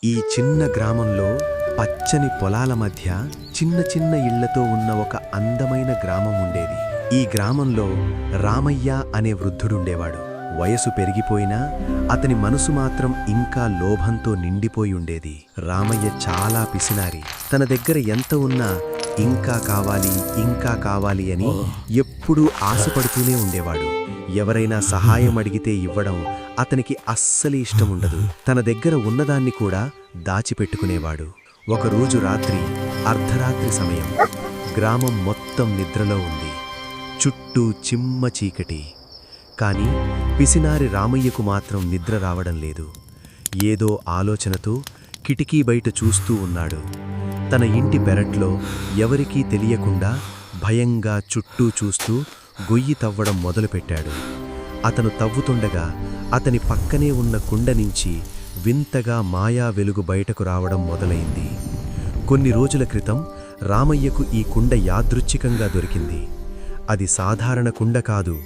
ఈ చిన్న గ్రామంలో పచ్చని పొలాల మధ్య చిన్న చిన్న ఇళ్లతో ఉన్న ఒక అందమైన గ్రామం ఉండేది. ఈ గ్రామంలో రామయ్య అనే వృద్ధుడుండేవాడు. వయసు పెరిగిపోయినా అతని మనసు మాత్రం ఇంకా లోభంతో నిండిపోయి ఉండేది. రామయ్య చాలా పిసినారి. తన దగ్గర ఎంత ఉన్నా ఇంకా కావాలి ఇంకా కావాలి అని ఎప్పుడూ ఆశపడుతూనే ఉండేవాడు. ఎవరైనా సహాయం అడిగితే ఇవ్వడం అతనికి అస్సలు ఇష్టముండదు. తన దగ్గర ఉన్నదాన్ని కూడా దాచిపెట్టుకునేవాడు. ఒకరోజు రాత్రి అర్ధరాత్రి సమయం. గ్రామం మొత్తం నిద్రలో ఉంది. చుట్టూ చిమ్మ చీకటి. కాని పిసినారి రామయ్యకు మాత్రం నిద్ర రావడం లేదు. ఏదో ఆలోచనతో కిటికీ బయట చూస్తూ ఉన్నాడు. తన ఇంటి పెరట్లో ఎవరికీ తెలియకుండా భయంగా చుట్టూ చూస్తూ గొయ్యి తవ్వడం మొదలుపెట్టాడు. అతను తవ్వుతుండగా అతని పక్కనే ఉన్న కుండ నుంచి వింతగా మాయా వెలుగు బయటకు రావడం మొదలైంది. కొన్ని రోజుల క్రితం రామయ్యకు ఈ కుండ యాదృచ్ఛికంగా దొరికింది. అది సాధారణ కుండ కాదు.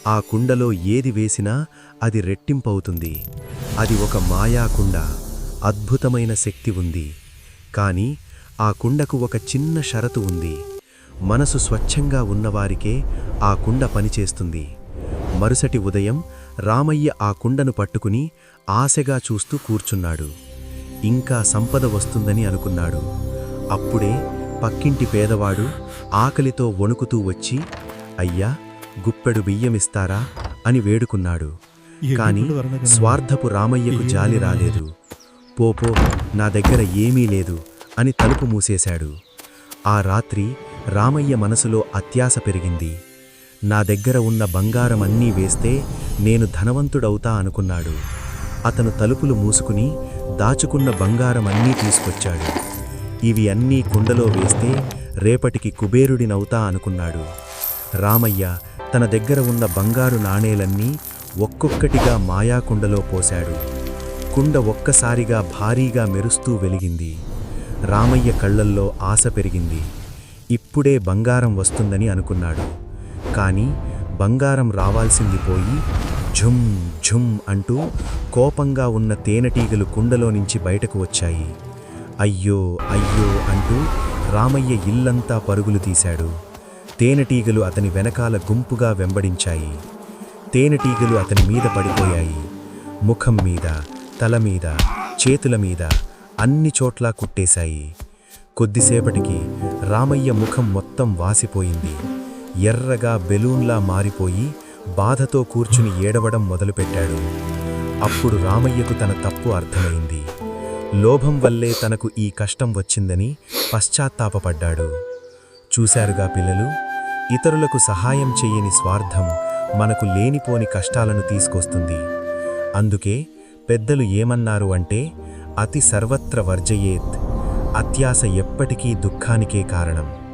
ఆ కుండలో ఏది వేసినా అది రెట్టింపవుతుంది. అది ఒక మాయా కుండ. అద్భుతమైన శక్తి ఉంది. కాని ఆ కుండకు ఒక చిన్న షరతు ఉంది. మనసు స్వచ్ఛంగా ఉన్నవారికే ఆ కుండ పనిచేస్తుంది. మరుసటి ఉదయం రామయ్య ఆ కుండను పట్టుకుని ఆశగా చూస్తూ కూర్చున్నాడు. ఇంకా సంపద వస్తుందని అనుకున్నాడు. అప్పుడే పక్కింటి పేదవాడు ఆకలితో వణుకుతూ వచ్చి, అయ్యా, గుప్పెడు బియ్యమిస్తారా అని వేడుకున్నాడు. కాని స్వార్థపు రామయ్యకు జాలి రాలేదు. పోపో, నా దగ్గర ఏమీ లేదు అని తలుపు మూసేశాడు. ఆ రాత్రి రామయ్య మనసులో అత్యాశ పెరిగింది. నా దగ్గర ఉన్న బంగారమన్నీ వేస్తే నేను ధనవంతుడవుతా అనుకున్నాడు. అతను తలుపులు మూసుకుని దాచుకున్న బంగారమన్నీ తీసుకొచ్చాడు. ఇవి అన్నీ కుండలో వేస్తే రేపటికి కుబేరుడినవుతా అనుకున్నాడు. రామయ్య తన దగ్గర ఉన్న బంగారు నాణేలన్నీ ఒక్కొక్కటిగా మాయాకుండలో పోశాడు. కుండ ఒక్కసారిగా భారీగా మెరుస్తూ వెలిగింది. రామయ్య కళ్ళల్లో ఆశ పెరిగింది. ఇప్పుడే బంగారం వస్తుందని అనుకున్నాడు. కాని బంగారం రావాల్సింది పోయి ఝుమ్ ఝుమ్ అంటూ కోపంగా ఉన్న తేనెటీగలు కుండలో నుంచి బయటకు వచ్చాయి. అయ్యో అయ్యో అంటూ రామయ్య ఇల్లంతా పరుగులు తీశాడు. తేనెటీగలు అతని వెనకాల గుంపుగా వెంబడించాయి. తేనెటీగలు అతని మీద పడిపోయాయి. ముఖం మీద, తల మీద, చేతుల మీద అన్ని చోట్లా కుట్టేశాయి. కొద్దిసేపటికి రామయ్య ముఖం మొత్తం వాసిపోయింది. ఎర్రగా బెలూన్లా మారిపోయి బాధతో కూర్చుని ఏడవడం మొదలుపెట్టాడు. అప్పుడు రామయ్యకు తన తప్పు అర్థమైంది. లోభం వల్లే తనకు ఈ కష్టం వచ్చిందని పశ్చాత్తాపపడ్డాడు. చూశారుగా పిల్లలు, ఇతరులకు సహాయం చెయ్యని స్వార్థం మనకు లేనిపోని కష్టాలను తీసుకొస్తుంది. అందుకే పెద్దలు ఏమన్నారు అంటే, అతి సర్వత్ర వర్జయేత్. అత్యాశ ఎప్పటికీ దుఃఖానికే కారణం.